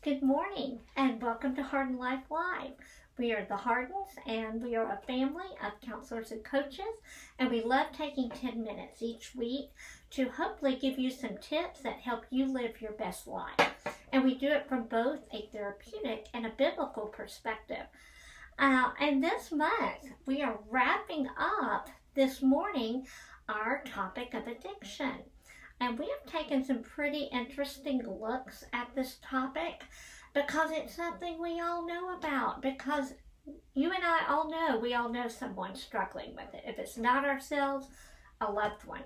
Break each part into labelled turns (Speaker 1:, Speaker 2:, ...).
Speaker 1: Good morning and welcome to Hardin Life Live. We are the Hardins and we are a family of counselors and coaches, and we love taking 10 minutes each week to hopefully give you some tips that help you live your best life. And we do it from both a therapeutic and a biblical perspective. And this month we are wrapping up this morning our topic of addiction. And we have taken some pretty interesting looks at this topic because it's something we all know about. Because you and I all know, we all know someone struggling with it. If it's not ourselves, a loved one.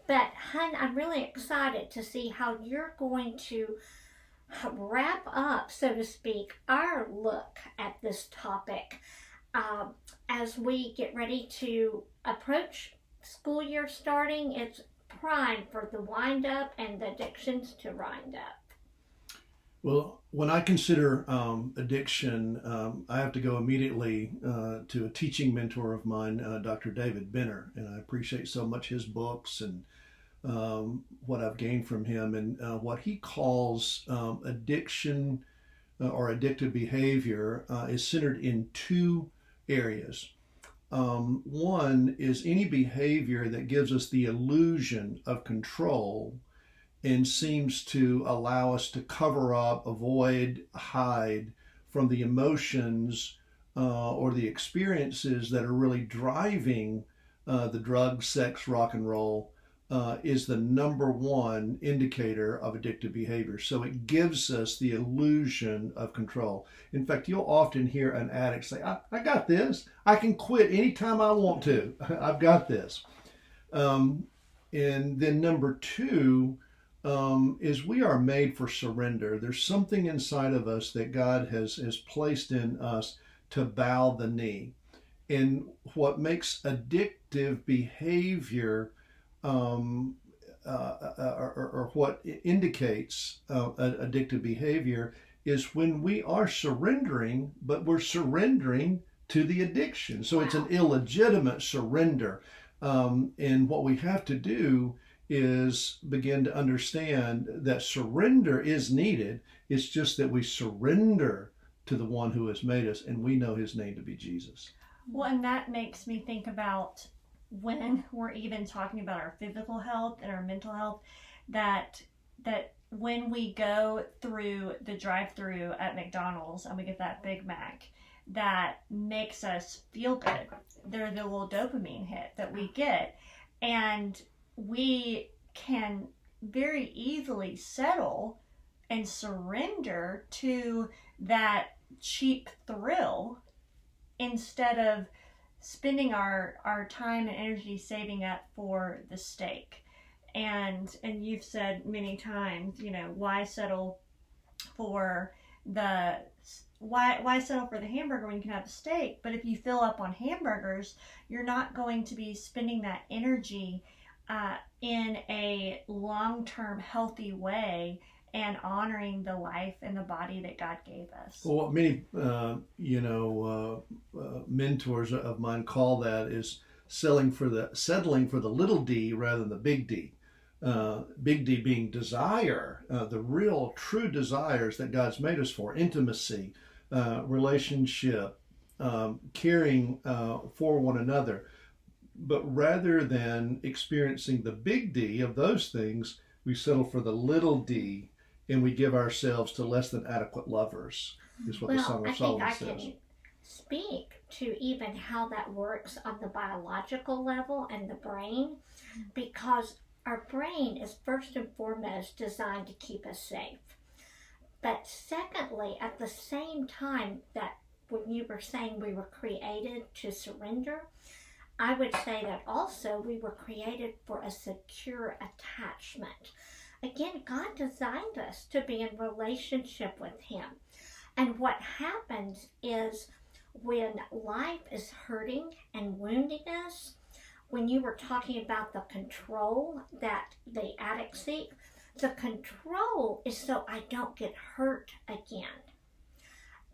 Speaker 1: But, hun, I'm really excited to see how you're going to wrap up, so to speak, our look at this topic as we get ready to approach school year starting. It's prime for the wind up and the addictions to wind up.
Speaker 2: Well, when I consider addiction, I have to go immediately to a teaching mentor of mine, Dr. David Benner, and I appreciate so much his books and what I've gained from him, and what he calls addiction or addictive behavior is centered in two areas. One is any behavior that gives us the illusion of control and seems to allow us to cover up, avoid, hide from the emotions or the experiences that are really driving the drugs, sex, rock and roll, is the number one indicator of addictive behavior. So it gives us the illusion of control. In fact, you'll often hear an addict say, I got this. I can quit anytime I want to. I've got this. And then number two is we are made for surrender. There's something inside of us that God has placed in us to bow the knee. And what makes addictive behavior or what indicates addictive behavior is when we are surrendering, but we're surrendering to the addiction. So it's an illegitimate surrender. And what we have to do is begin to understand that surrender is needed. It's just that we surrender to the one who has made us, and we know his name to be Jesus.
Speaker 3: Well, and that makes me think about when we're even talking about our physical health and our mental health, that when we go through the drive-through at McDonald's and we get that Big Mac, that makes us feel good. They're the little dopamine hit that we get, and we can very easily settle and surrender to that cheap thrill instead of spending our time and energy saving up for the steak. And you've said many times, why settle for the hamburger when you can have a steak? But if you fill up on hamburgers, you're not going to be spending that energy in a long-term healthy way and honoring the life and the body that God gave us.
Speaker 2: Well, what many, mentors of mine call that is settling for the little d rather than the big D. Big D being desire, the real true desires that God's made us for: intimacy, relationship, caring for one another. But rather than experiencing the big D of those things, we settle for the little d, and we give ourselves to less than adequate lovers, is what the Song of Solomon says.
Speaker 1: I can speak to even how that works on the biological level and the brain, because our brain is first and foremost designed to keep us safe. But secondly, at the same time that when you were saying we were created to surrender, I would say that also we were created for a secure attachment. Again, God designed us to be in relationship with him. And what happens is when life is hurting and wounding us, when you were talking about the control that the addicts seek, the control is so I don't get hurt again.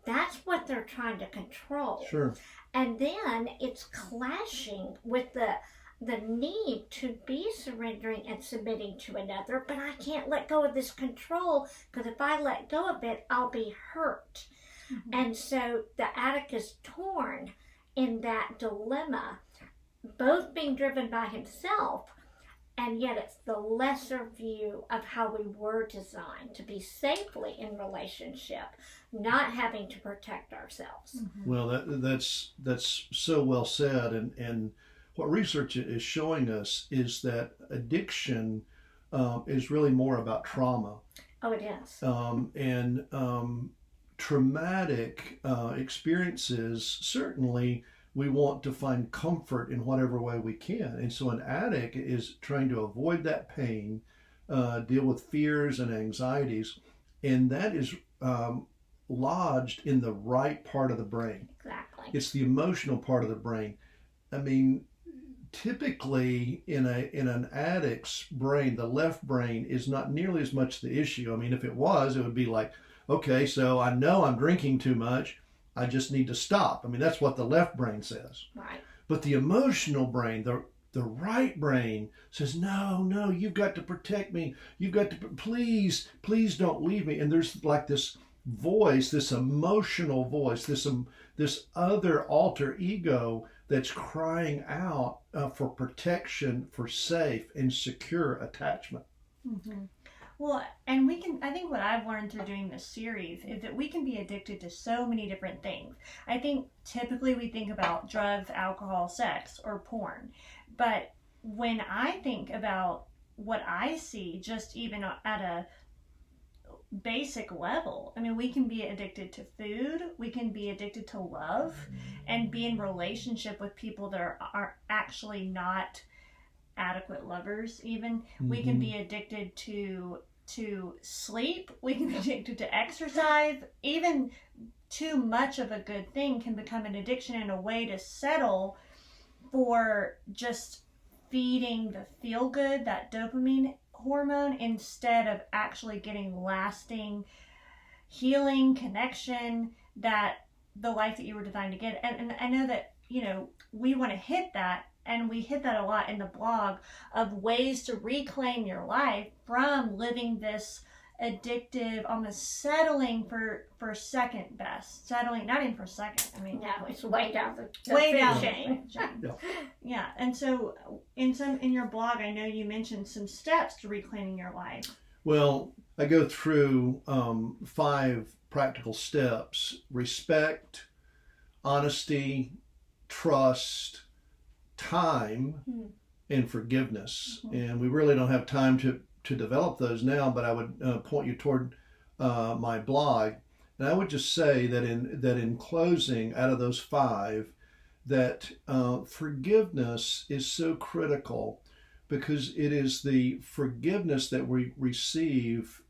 Speaker 1: That's what they're trying to control.
Speaker 2: Sure.
Speaker 1: And then it's clashing with the the need to be surrendering and submitting to another, but I can't let go of this control, because if I let go of it, I'll be hurt. Mm-hmm. And so the addict is torn in that dilemma, both being driven by himself, and yet it's the lesser view of how we were designed to be safely in relationship, not having to protect ourselves.
Speaker 2: Mm-hmm. Well, that's so well said, and what research is showing us is that addiction is really more about trauma.
Speaker 1: Oh, it is.
Speaker 2: And traumatic experiences, certainly we want to find comfort in whatever way we can. And so an addict is trying to avoid that pain, deal with fears and anxieties, and that is lodged in the right part of the brain.
Speaker 1: Exactly.
Speaker 2: It's the emotional part of the brain. I mean, typically in an addict's brain, the left brain is not nearly as much the issue. I mean, if it was, it would be like, okay, so I know I'm drinking too much, I just need to stop. I mean, that's what the left brain says.
Speaker 1: Right.
Speaker 2: But the emotional brain, the right brain says, no, you've got to protect me. You've got to, please don't leave me. And there's like this voice, this emotional voice, this other alter ego that's crying out for protection, for safe and secure attachment.
Speaker 3: Mm-hmm. Well, and I think what I've learned through doing this series is that we can be addicted to so many different things. I think typically we think about drugs, alcohol, sex, or porn. But when I think about what I see, just even at a basic level, I mean, we can be addicted to food, we can be addicted to love, and be in relationship with people that are actually not adequate lovers. Even we can be addicted to sleep, we can be addicted to exercise. Even too much of a good thing can become an addiction, and a way to settle for just feeding the feel good, that dopamine hormone, instead of actually getting lasting healing, connection, that the life that you were designed to get. And I know that, we want to hit that, and we hit that a lot in the blog, of ways to reclaim your life from living this addictive, almost settling for second best. Settling, not even for second. I mean,
Speaker 1: no, it's way down the
Speaker 3: way down
Speaker 1: food chain.
Speaker 3: Yeah. And so in your blog, I know you mentioned some steps to reclaiming your life.
Speaker 2: Well, I go through 5 practical steps: respect, honesty, trust, time, and forgiveness. And we really don't have time to develop those now, but I would point you toward my blog. And I would just say that in closing, out of those 5, that forgiveness is so critical, because it is the forgiveness that we receive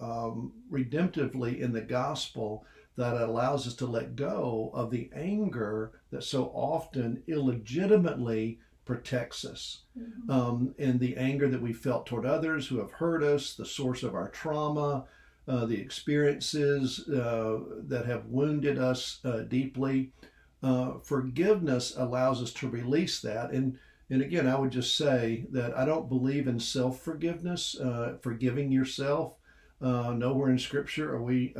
Speaker 2: redemptively in the gospel that allows us to let go of the anger that so often illegitimately protects us. And the anger that we felt toward others who have hurt us, the source of our trauma, the experiences that have wounded us deeply. Forgiveness allows us to release that. And again, I would just say that I don't believe in self-forgiveness, forgiving yourself. Nowhere in Scripture are we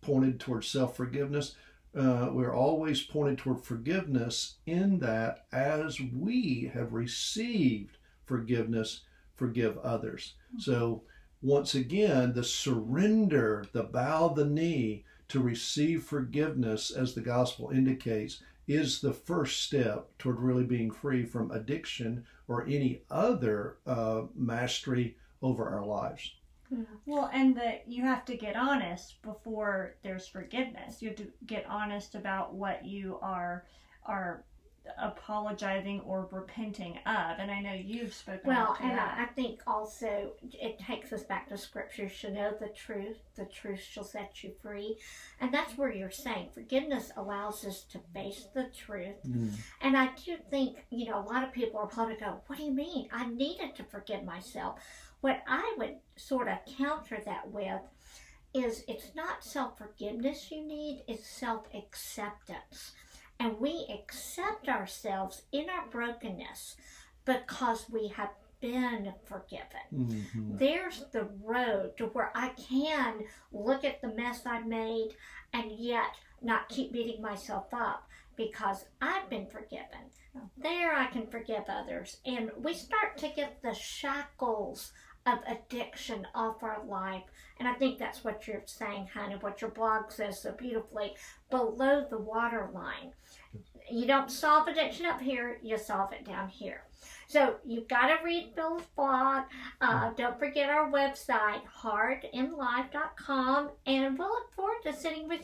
Speaker 2: pointed towards self-forgiveness. We're always pointed toward forgiveness, in that as we have received forgiveness, forgive others. So once again, the surrender, the bow the knee to receive forgiveness, as the gospel indicates, is the first step toward really being free from addiction or any other mastery over our lives.
Speaker 3: Well, and that you have to get honest before there's forgiveness. You have to get honest about what you are apologizing or repenting of. And I know you've spoken
Speaker 1: well,
Speaker 3: to
Speaker 1: and
Speaker 3: that.
Speaker 1: I think also it takes us back to Scripture. To know the truth shall set you free. And that's where you're saying forgiveness allows us to face the truth. And I do think, a lot of people are probably go, what do you mean? I needed to forgive myself. What I would sort of counter that with is, it's not self-forgiveness you need, it's self-acceptance. and we accept ourselves in our brokenness because we have been forgiven.
Speaker 2: Mm-hmm.
Speaker 1: There's the road to where I can look at the mess I made and yet not keep beating myself up because I've been forgiven. There I can forgive others, and we start to get the shackles of addiction off our life. And I think that's what you're saying, kind of what your blog says so beautifully, below the waterline. You don't solve addiction up here, you solve it down here. So you've got to read Bill's blog. Don't forget our website, hardinlife.com, and we'll look forward to sitting with